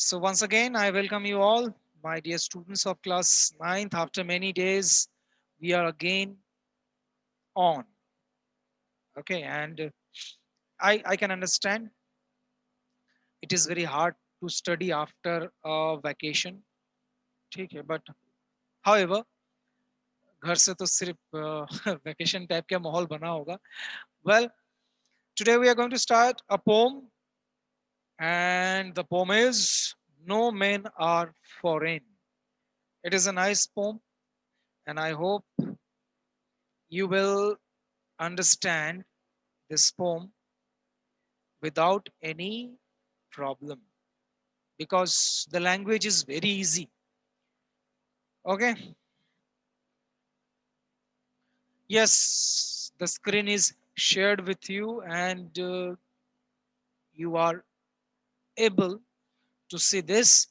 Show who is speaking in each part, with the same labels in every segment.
Speaker 1: So once again, I welcome you all, my dear students of class 9th. After many days, we are again on. Okay, and I can understand it is very hard to study after a vacation. ठीक है, but however, घर से तो सिर्फ vacation type का माहौल बना होगा. Well, today we are going to start a poem, and the poem is "No Men Are Foreign." It is a nice poem, and I hope you will understand this poem without any problem because the language is very easy. Okay. Yes, the screen is shared with you, and you are able to see this.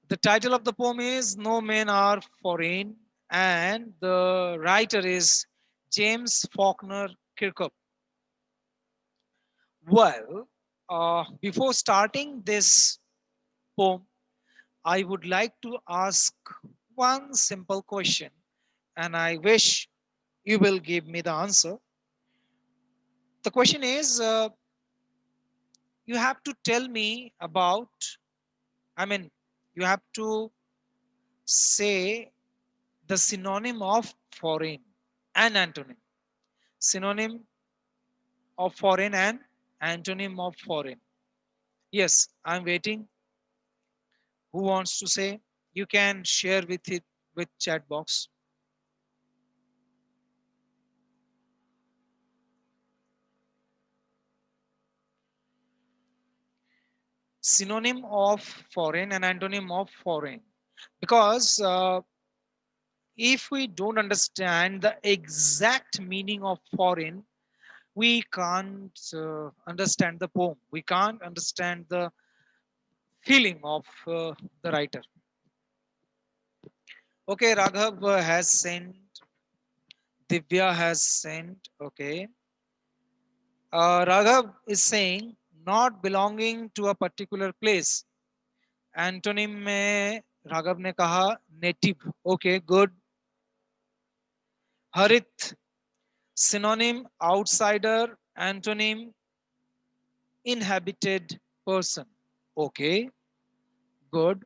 Speaker 1: The title of the poem is No Men Are Foreign, and the writer is James Faulkner Kirkup. Well, before starting this poem, I would like to ask one simple question, and I wish you will give me the answer. The question is you have to tell me about, I mean, you have to say the synonym of foreign and antonym. Synonym of foreign and antonym of foreign. Yes, I'm waiting. Who wants to say? You can share with it with chat box. Synonym of foreign and antonym of foreign, because if we don't understand the exact meaning of foreign, we can't understand the poem, we can't understand the feeling of the writer. Okay, Raghav has sent, Divya has sent. Okay, Raghav is saying not belonging to a particular place. Antonym में राघव ने कहा native. Okay, good. Harit, synonym outsider, antonym inhabited person. Okay, good.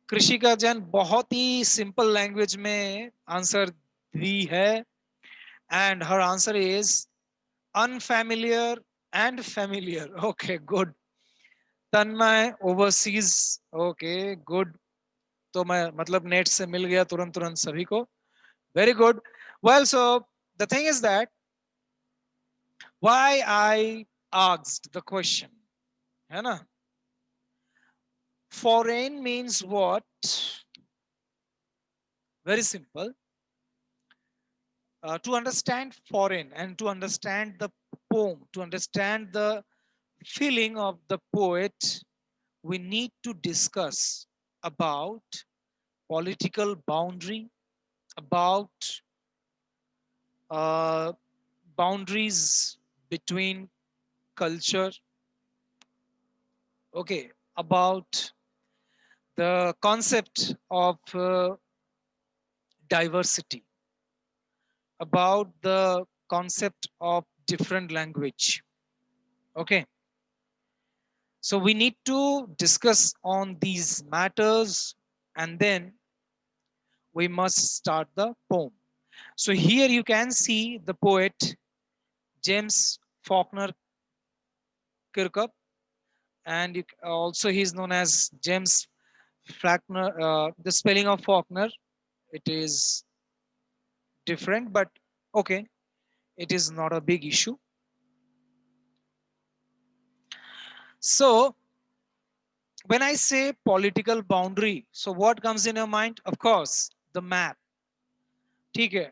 Speaker 1: Krishika Jain बहुत ही simple language में answer दी है, and हर answer is unfamiliar and familiar. Okay, good. Tanmay overseas. Okay, good. तो मैं मतलब नेट से मिल गया तुरंत तुरंत सभी को. Very good. Well, so the thing is that why I asked the question, है ना? Foreign means what? Very simple. To understand foreign and to understand the poem, to understand the feeling of the poet, we need to discuss about political boundary, about uh, boundaries between culture, okay, about the concept of diversity, about the concept of different language. Okay, so we need to discuss on these matters, and then we must start the poem. So here you can see the poet James Faulkner Kirkup, and also he is known as James Faulkner. The spelling of Faulkner, it is different, but okay, it is not a big issue. So when I say political boundary, so what comes in your mind? Of course, the map. ठीक है.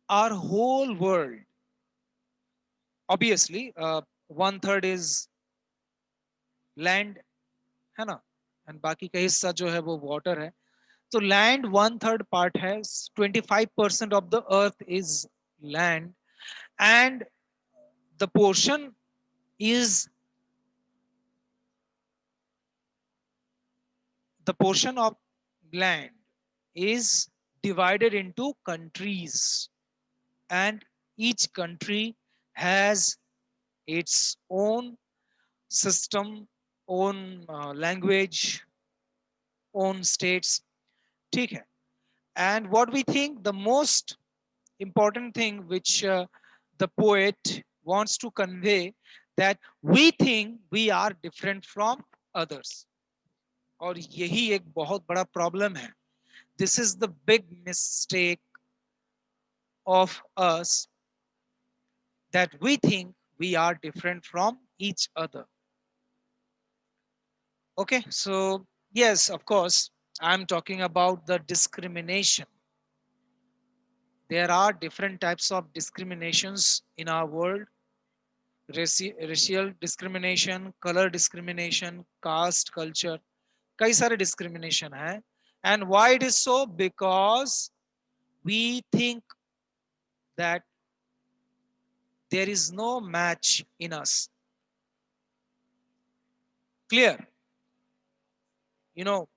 Speaker 1: Our whole world, obviously, one third is land, है ना, and बाकी का हिस्सा जो है वो water है. So land one third part has 25% of the earth is land, and the portion is The portion of land is divided into countries, and each country has its own system, own language, own states. ठीक है. And what we think the most important thing which the poet wants to convey, that we think we are different from others. और यही एक बहुत बड़ा problem है. This is the big mistake of us, that we think we are different from each other. Okay, so yes, of course, I'm talking about the discrimination. There are different types of discriminations in our world. Racial discrimination, color discrimination, caste, culture, कई सारे discrimination है. And why it is so? Because we think that there is no match in us. Clear? You know,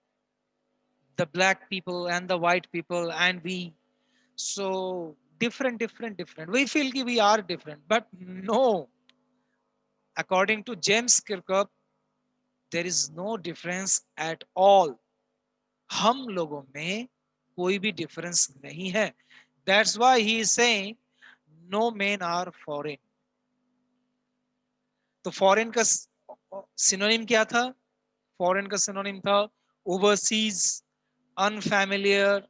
Speaker 1: the black people and the white people, and we, so different. We feel that we are different, but no. According to James Kirkup, there is no difference at all. हम लोगों में कोई भी difference नहीं है. That's why he is saying no men are foreign. तो foreign का synonym क्या था? Foreign का synonym था overseas, unfamiliar,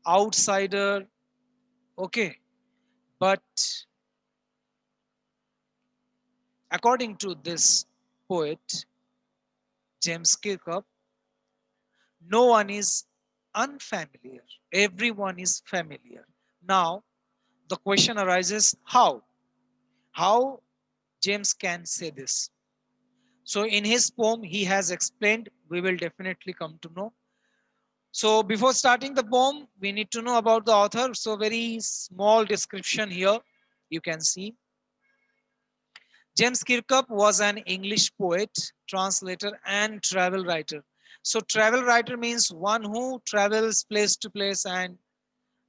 Speaker 1: outsider. Okay, but according to this poet James Kirkup, no one is unfamiliar, everyone is familiar. Now the question arises, how James can say this? So in his poem he has explained, we will definitely come to know. So before starting the poem, we need to know about the author. So very small description here you can see. James Kirkup was an English poet, translator, and travel writer. So travel writer means one who travels place to place and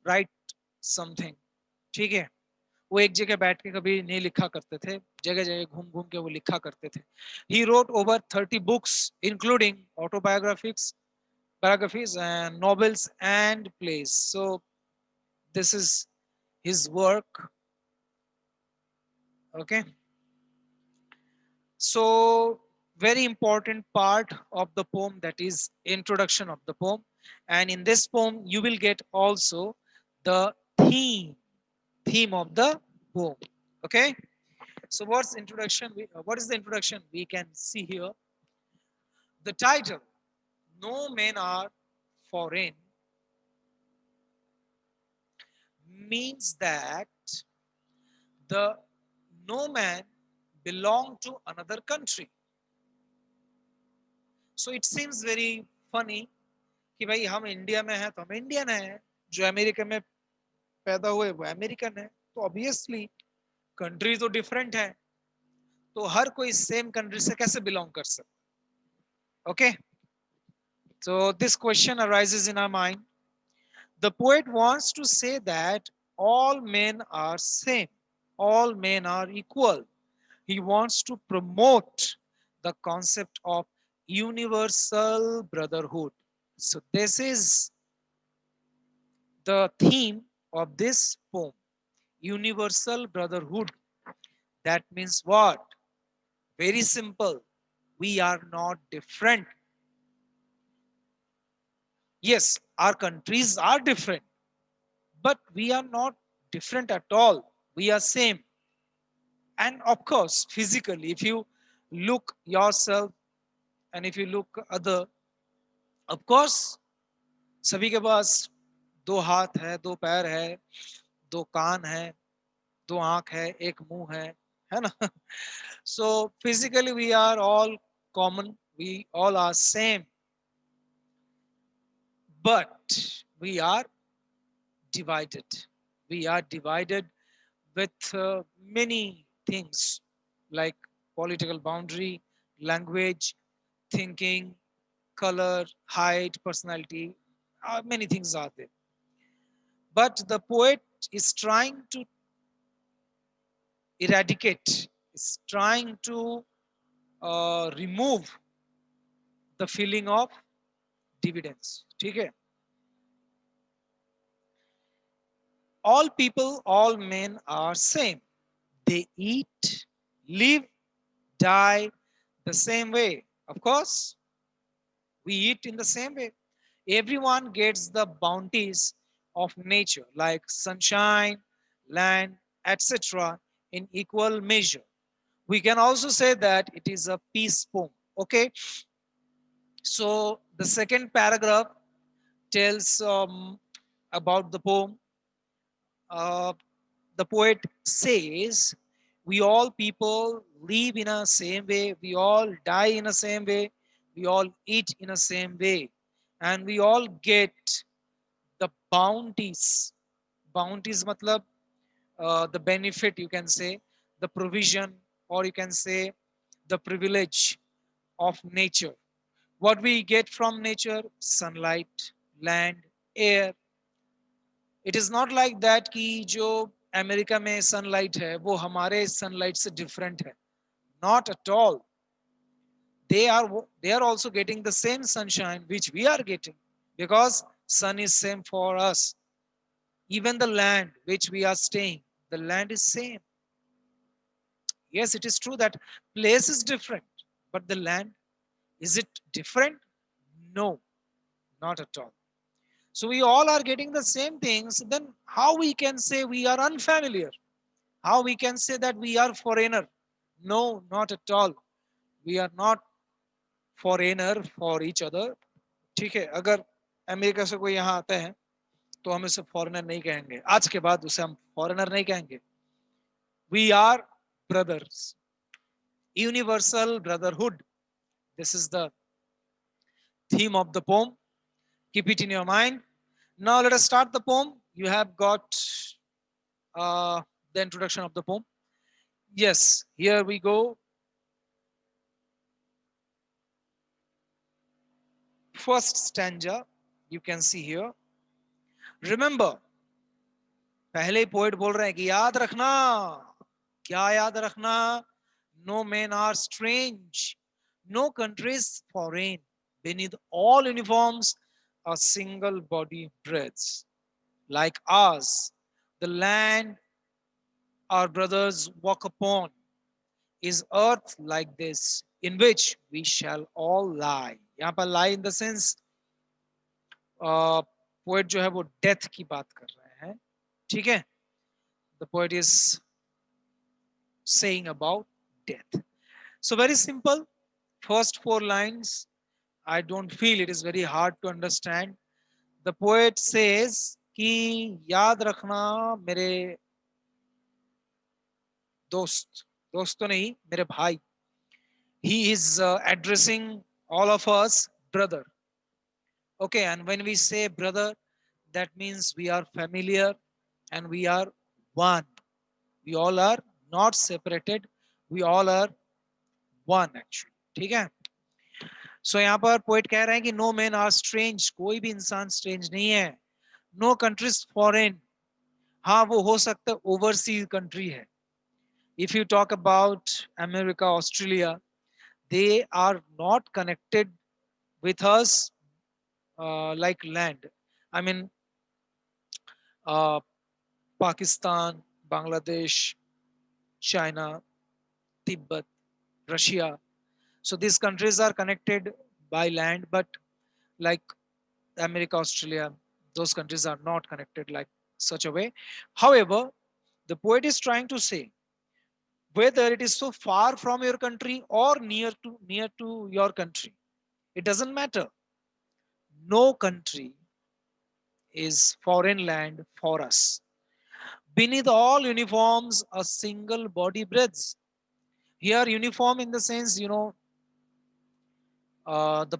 Speaker 1: write something. ठीक है. वो एक जगह बैठ के कभी नहीं लिखा करते थे, जगह जगह घूम घूम के वो लिखा करते थे. He wrote over 30 books, including biographies and novels and plays. So this is his work. Okay. So very important part of the poem, that is introduction of the poem. And in this poem you will get also the theme of the poem. Okay. So what's introduction? What is the introduction? We can see here. The title, No Men Are Foreign, means that the no man belong to another country. So it seems very funny कि भाई हम India में हैं तो हम Indian हैं, जो America में पैदा हुए वो अमेरिकन है. तो ऑब्वियसली कंट्री तो डिफरेंट है, तो हर कोई सेम कंट्री से कैसे बिलोंग कर सकता. Okay. So this question arises in our mind. The poet wants to say that all men are same, all men are equal. He wants to promote the concept of universal brotherhood. So this is the theme of this poem, universal brotherhood. That means what? Very simple. We are not different. Yes, our countries are different, but we are not different at all. We are same. And of course, physically, if you look yourself and if you look other, of course, सभी के पास दो हाथ है, दो पैर है, दो कान है, दो आंख है, एक मुंह है ना. So physically we are all common, we all are same, but we are divided. We are divided with many things like political boundary, language, thinking, color, height, personality, many things are there. But the poet is trying to eradicate, is trying to remove the feeling of dividends. ठीक है? All people, all men are same. They eat, live, die the same way. Of course, we eat in the same way. Everyone gets the bounties of nature like sunshine, land, etc. in equal measure. We can also say that it is a peace poem. Okay, so the second paragraph tells about the poem. Uh, the poet says, we all people live in a same way, we all die in a same way, we all eat in a same way, and we all get the bounties. Bounties matlab the benefit, you can say, the provision, or you can say the privilege of nature. What we get from nature: sunlight, land, air. It is not like that कि जो America में sunlight है वो हमारे sunlight से different है. Not at all. They are also getting the same sunshine which we are getting, because sun is same for us. Even the land which we are staying, the land is same. Yes, it is true that place is different, but the land, is it different? No, not at all. So we all are getting the same things. Then how we can say we are unfamiliar? How we can say that we are foreigner? No, not at all. We are not foreigner for each other. ठीक है, अगर America से कोई यहाँ आता है तो हम उसे फॉरेनर नहीं कहेंगे. आज के बाद उसे हम फॉरेनर नहीं कहेंगे. We are brothers. Universal brotherhood. This is the theme of the poem. Keep it in your mind. Now let us start the poem. You have got uh, the introduction of the poem. Yes, here we go. First stanza, you can see here. Remember, पहले ही poet बोल रहे हैं कि याद रखना. क्या याद रखना? No men are strange, no countries foreign. Beneath all uniforms, a single body breathes. Like ours, the land our brothers walk upon is earth like this, in which we shall all lie. यहाँ पर lie in the sense poet जो है वो death की बात कर रहे हैं. ठीक है? The poet is saying about death. So very simple. First four lines, I don't feel it is very hard to understand. The poet says कि याद रखना मेरे दोस्त, दोस्त तो नहीं, मेरे भाई. He is addressing all of us brother. Okay, and when we say brother, that means we are familiar and we are one. We all are not separated. We all are one actually. ठीक है? सो यहाँ पर poet कह रहे हैं कि no man are strange. कोई भी इंसान स्ट्रेंज नहीं है. No countries foreign. हाँ, वो हो सकता है ओवरसीज कंट्री है. If you talk about America, Australia, they are not connected with us like land. I mean, uh, Pakistan, Bangladesh, China, Tibet, Russia. So these countries are connected by land, but like America, Australia, those countries are not connected like such a way. However, the poet is trying to say whether it is so far from your country or near to your country, it doesn't matter. No country is foreign land for us. Beneath all uniforms, a single body breathes. Here, uniform in the sense, the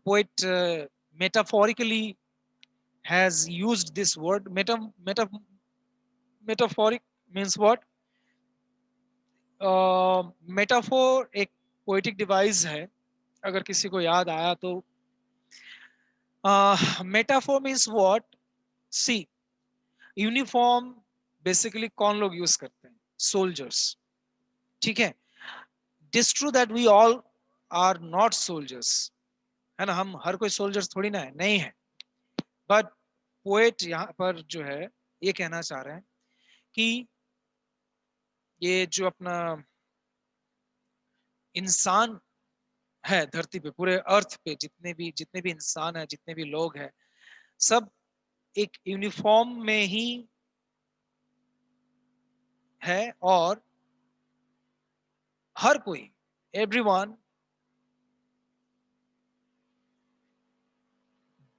Speaker 1: poet metaphorically has used this word. Metaphoric means what? Metaphor एक poetic device है. अगर किसी को याद आया तो metaphor means what? See, uniform basically कौन लोग यूज करते हैं? सोल्जर्स, ठीक है। It's true that we all are not soldiers, है ना, हम हर कोई सोल्जर्स थोड़ी ना है, नहीं है। बट पोएट यहाँ पर जो है ये कहना चाह रहे हैं कि ये जो अपना इंसान है धरती पे, पूरे अर्थ पे जितने भी इंसान है, जितने भी लोग हैं, सब एक यूनिफॉर्म में ही है। और हर कोई, एवरीवन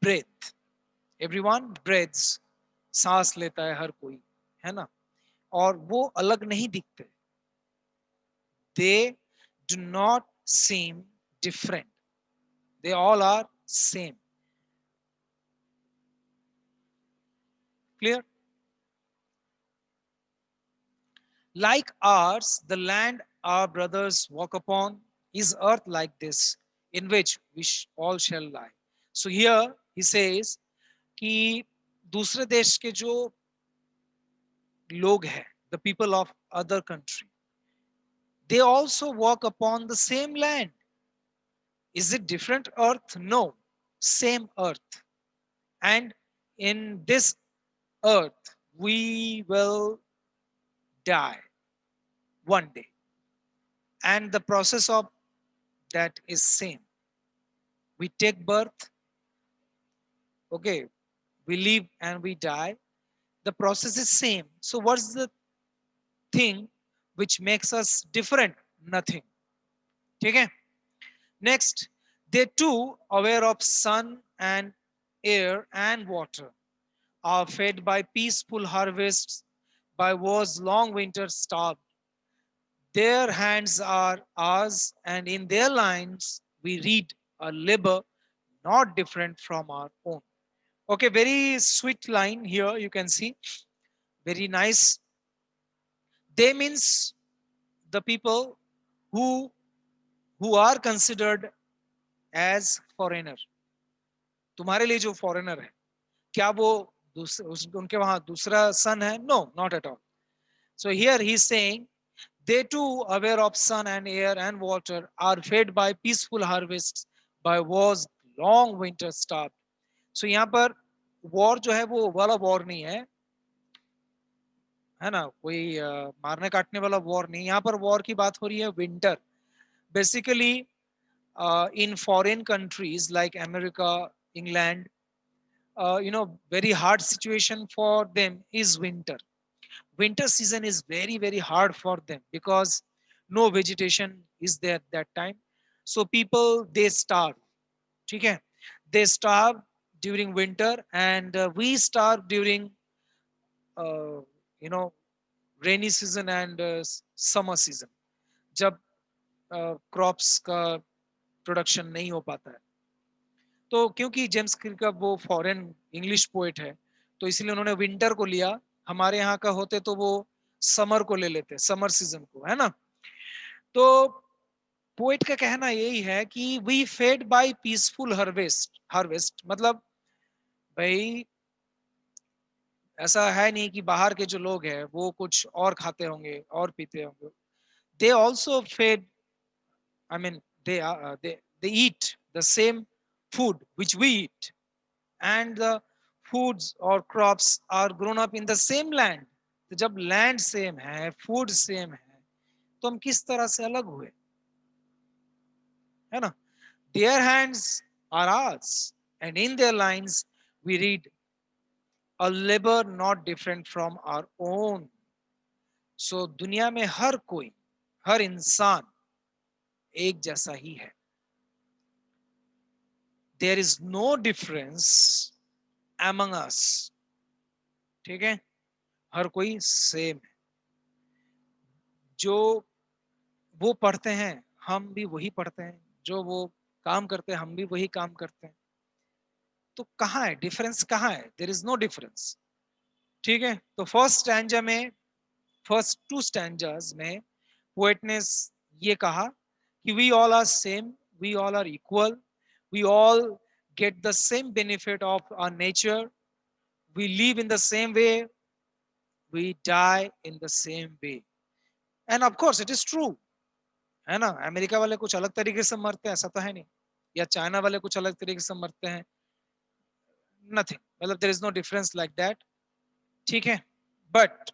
Speaker 1: ब्रेथ, एवरीवन ब्रेथ्स, सांस लेता है हर कोई, है ना। और वो अलग नहीं दिखते, they do not seem different, they all are same. Clear? Like ours, the land our brothers walk upon is earth like this, in which we all shall lie. So here he says कि दूसरे देश के जो लोग हैं, the people of other country, they also walk upon the same land. Is it different earth? No, same earth. And in this earth, we will die one day. And the process of that is same. We take birth, okay, we live and we die. The process is same. So what's the thing which makes us different? Nothing. Okay. Next, they too aware of sun and air and water, are fed by peaceful harvests, by war's long winter starved. Their hands are ours, and in their lines we read a labor not different from our own. Okay, very sweet line here. You can see very nice. They means the people who are considered as foreigner. तुम्हारे लिए जो foreigner है, क्या वो उनके वहां दूसरा sun है? No, not at all. So here he's saying they too aware of sun and air and water are fed by peaceful harvests by war's long winter starved. So यहाँ पर वॉर जो है वो वाला वॉर नहीं है ना, कोई मारने काटने वाला वॉर नहीं, यहाँ पर वॉर की बात हो रही है winter. Basically in foreign countries like America, England, very hard situation for them is winter. Winter season is very very hard for them because no vegetation is there that time. So people they starve, okay? They starve during winter, and we starve during uh, you know rainy season and summer season, जब crops का production नहीं हो पाता है। तो क्योंकि James clear का वो फॉरेन इंग्लिश पोएट है, तो इसलिए उन्होंने विंटर को लिया। हमारे यहाँ का होते तो वो समर को ले लेते, समर सीजन को, है ना। तो पोएट का कहना यही है कि we fed by peaceful harvest. Harvest मतलब भाई ऐसा है नहीं कि बाहर के जो लोग हैं वो कुछ और खाते होंगे और पीते होंगे। They also fed, I mean they eat the same food which we eat, and the foods or crops are grown up in the same land. तो जब लैंड सेम है, फूड सेम है, तो हम किस तरह से अलग हुए, है ना। their hands are ours, and in their lines we read a labor not different from our own. So दुनिया में हर कोई, हर इंसान एक जैसा ही है। there is no difference among us, ठीक है, हर कोई सेम है। जो वो पढ़ते हैं हम भी वही पढ़ते हैं, जो वो काम करते हैं हम भी वही काम करते हैं। तो कहाँ है डिफरेंस, कहाँ है? देयर इज नो डिफरेंस, ठीक है। तो फर्स्ट स्टैंजा में, फर्स्ट टू स्टैंजास में पोएट ने ये कहा कि we all are same, we all are equal, we all get the same benefit of our nature, we live in the same way, we die in the same way. And of course it is true, है ना? America वाले कुछ अलग तरीके से मरते हैं ऐसा तो है नहीं, या चाइना वाले कुछ अलग तरीके से मरते हैं, नथिंग, मतलब there is no difference like that, ठीक है? But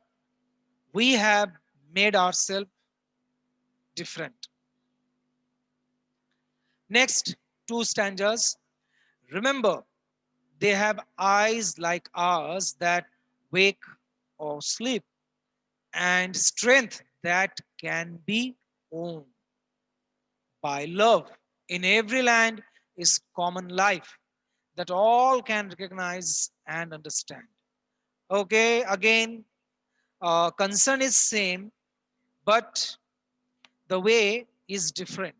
Speaker 1: we have made ourselves different. Next two stanzas. Remember, they have eyes like ours that wake or sleep, and strength that can be owned by love. In every land is common life that all can recognize and understand. Okay, again, concern is same, but the way is different.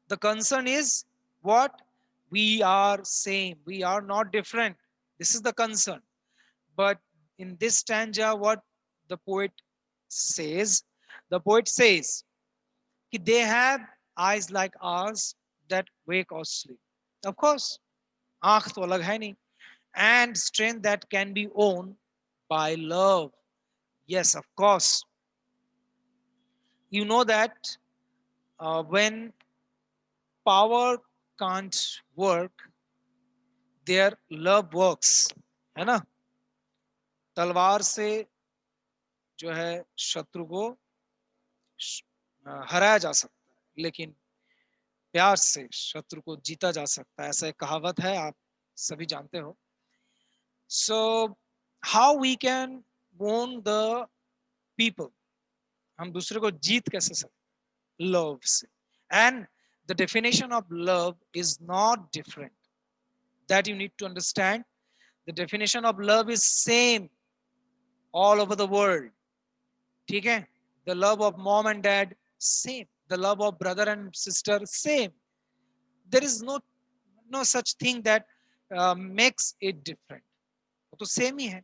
Speaker 1: The concern is what? We are same. We are not different. This is the concern. But in this stanza, what the poet says, the poet says, they have eyes like ours that wake or sleep. Of course, आँख तो अलग है नहीं. And strength that can be owned by love. Yes, of course. You know that when power can't work, their love works, है ना? तलवार से जो है शत्रु को हराया जा सकता है, लेकिन प्यार से शत्रु को जीता जा सकता है, ऐसा एक कहावत है, आप सभी जानते हो. So how we can won the people, हम दूसरे को जीत कैसे सकते? लव से. And the definition of love is not different, that you need to understand. The definition of love is same all over the world. ठीक है? The love of mom and dad, same. The love of brother and sister, same. There is no such thing that makes it different. वो तो same ही है,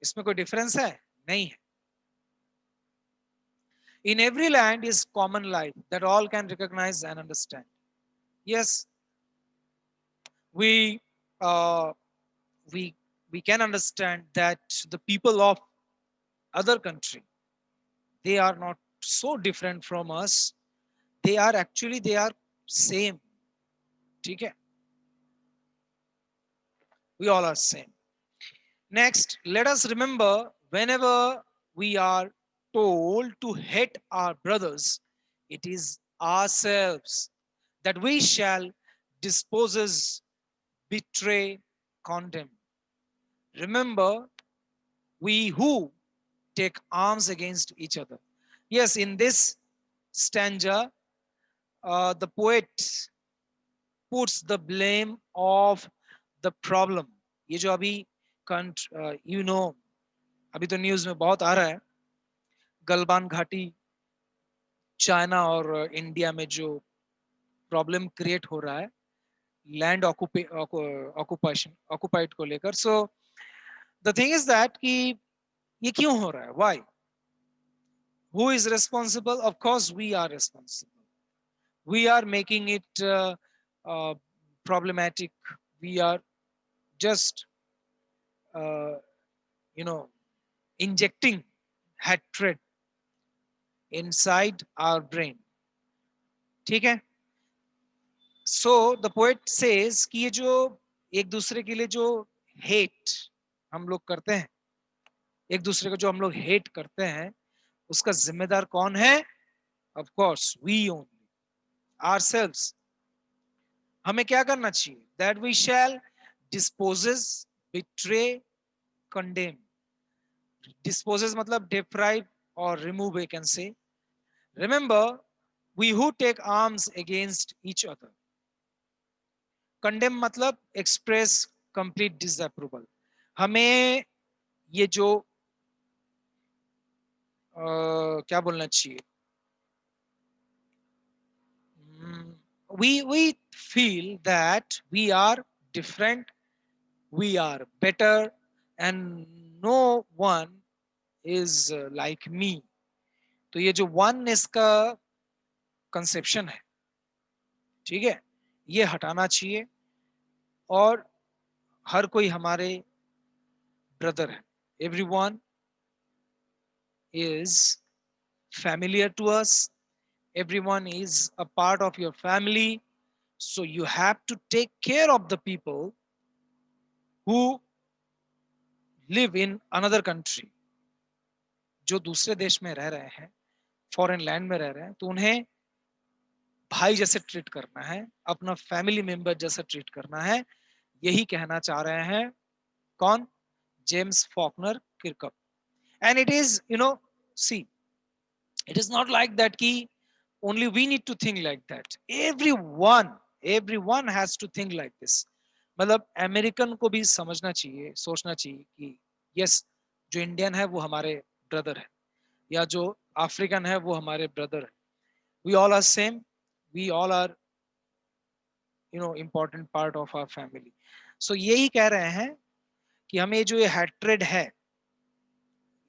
Speaker 1: इसमें कोई difference है? नहीं है. In every land is common life that all can recognize and understand. Yes, we uh, we we can understand that the people of other country, they are not so different from us. They are actually, they are same. ठीक है? We all are same. Next, let us remember, whenever we are told to hate our brothers, it is ourselves that we shall disposes, betray, condemn. Remember, we who take arms against each other. Yes, in this stanza, the poet puts the blame of the problem. ये जो अभी you know, अभी तो news में बहुत आ रहा है, गलवान घाटी, चाइना और इंडिया में जो प्रॉब्लम क्रिएट हो रहा है लैंड ऑक्यूपेशन ऑक्युपाइड को लेकर. So the thing is that कि ये क्यों हो रहा है? Why? Who is responsible? Of course we are responsible. We are making it problematic. We are just, uh, injecting hatred inside our brain. ठीक है? So the poet says कि ये जो एक दूसरे के लिए जो hate हम लोग करते हैं, एक दूसरे को जो हम लोग hate करते हैं, उसका जिम्मेदार कौन है? Of course, we only. Ourselves. हमें क्या करना चाहिए? That we shall disposes, betray, condemn. Disposes मतलब deprive or remove, we can say. Remember, we who take arms against each other. Condemn मतलब express complete disapproval. हमें ये जो क्या बोलना चाहिए? We feel that we are different, we are better, and no one is like me. तो ये जो oneness का कंसेप्शन है, ठीक है, ये हटाना चाहिए. और हर कोई हमारे ब्रदर है. Everyone is familiar to us. Everyone is a part of your family. So you have to take care of the people who live in another country. जो दूसरे देश में रह रहे हैं, फॉरेन लैंड में रह रहे हैं, तो उन्हें भाई जैसे ट्रीट करना है, अपना फैमिली मेंबर जैसा ट्रीट करना है. यही कहना चाह रहे हैं कौन? James Falconer Kirkup. And it is see, it is not like that ki only we need to think like that. Everyone has to think like this. मतलब अमेरिकन को भी समझना चाहिए, सोचना चाहिए कि यस, जो इंडियन है वो हमारे ब्रदर है, या जो अफ्रीकन है वो हमारे ब्रदर है. We all are same, we all are important part of our family. So यही कह रहे हैं कि हमें जो ये हैट्रेड है,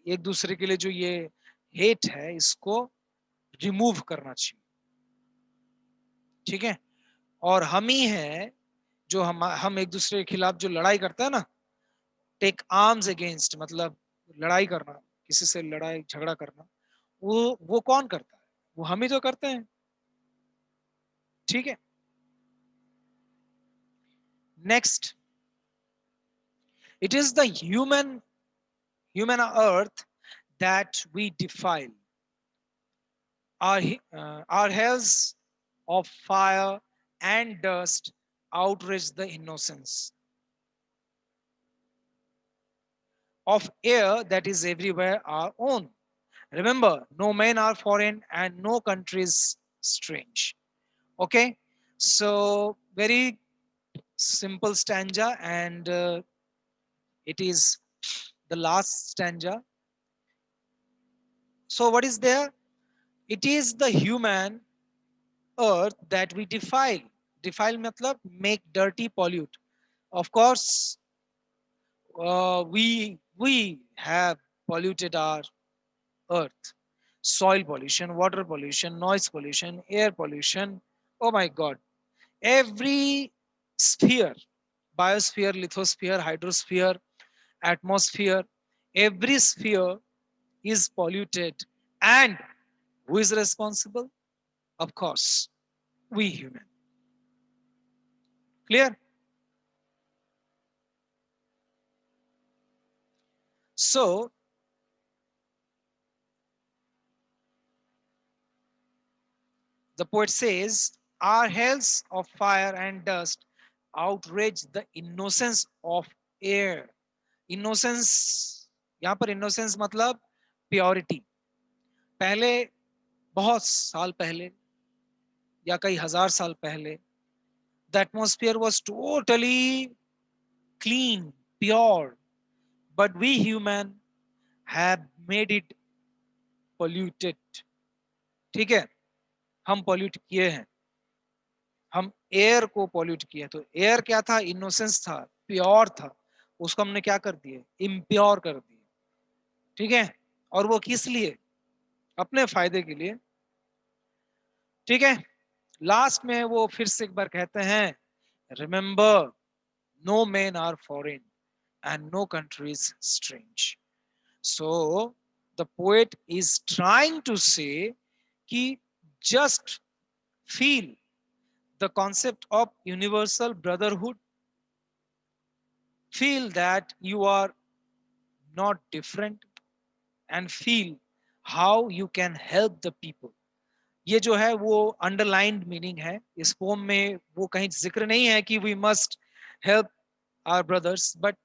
Speaker 1: एक दूसरे के लिए जो ये हेट है, इसको रिमूव करना चाहिए. ठीक है. और हम ही है जो हम एक दूसरे के खिलाफ जो लड़ाई करते हैं ना, टेक आर्म्स अगेंस्ट, मतलब लड़ाई करना, किसी से लड़ाई झगड़ा करना, वो कौन करता है? वो हम ही तो करते हैं. ठीक है. Next, it is the human earth that we defile. Our hells of fire and dust outrage the innocence of air that is everywhere our own. Remember, no men are foreign and no country is strange. Okay, so very simple stanza, and it is the last stanza. So, what is there? It is the human earth that we defile. Defile matlab make dirty, pollute. Of course, we have polluted our earth. Soil pollution, water pollution, noise pollution, air pollution. Oh my God. Every sphere, biosphere, lithosphere, hydrosphere, atmosphere, every sphere is polluted. And who is responsible? Of course, we human. Clear? So, the poet says, our hells of fire and dust outrage the innocence of air. Innocence, यहाँ पर innocence मतलब purity. पहले, बहुत साल पहले, या कई हजार साल पहले, the atmosphere was totally clean, pure, but we human have made it polluted. ठीक है, हम pollute किए हैं, हम एयर को पॉल्यूट किया. तो एयर क्या था? इनोसेंस था, प्योर था. उसको हमने क्या कर दिए? इम्प्योर कर दिए. ठीक है. और वो किस लिए? अपने फायदे के लिए. ठीक है. लास्ट में वो फिर से एक बार कहते हैं, remember, no man are foreign and no country is strange. So the poet is trying to say कि just feel the concept of universal brotherhood. Feel that you are not different and feel how you can help the people. ये जो है वो underlined meaning है इस pome में. वो कहीं जिक्र नहीं है कि we must help our brothers, but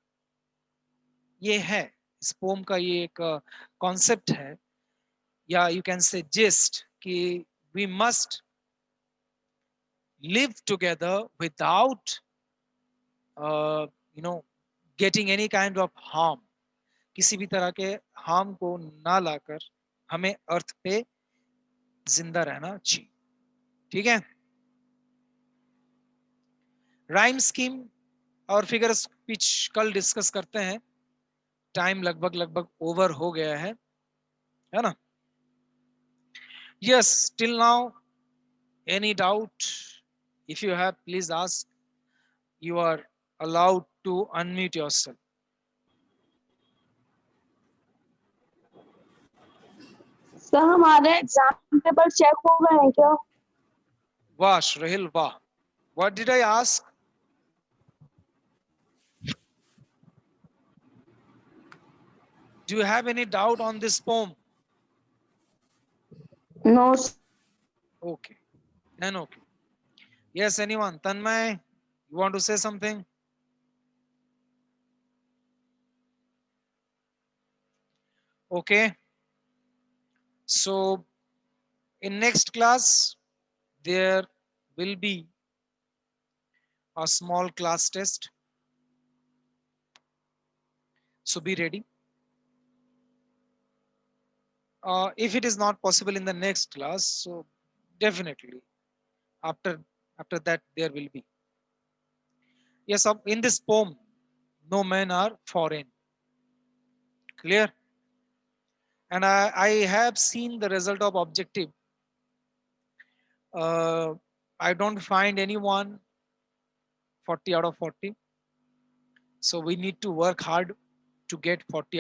Speaker 1: ये है इस पोम का ये एक कॉन्सेप्ट है, या यू कैन से जिस्ट, कि we must live together without you know getting any kind of harm. किसी भी तरह के हार्म को ना लाकर हमें अर्थ पे जिंदा रहना चाहिए. ठीक है. राइम स्कीम और फिगर स्पीच कल डिस्कस करते हैं. टाइम लगभग लगभग ओवर हो गया है ना. Yes, till now any doubt? If you have, please ask. You are allowed to unmute yourself.
Speaker 2: Sir हमारे एग्जाम पेपर चेक हो गए हैं क्या?
Speaker 1: Wah, Shrahil, wah. What did I ask? Do you have any doubt on this poem?
Speaker 2: No sir.
Speaker 1: Okay, then okay. Yes, anyone? Tanmay, you want to say something? Okay. So in next class, there will be a small class test. So be ready. If it is not possible in the next class, so definitely after after that there will be. Yes, in this poem, no men are foreign. Clear? And I have seen the result of objective. Uh, I don't find anyone 40 out of 40. So we need to work hard to get 40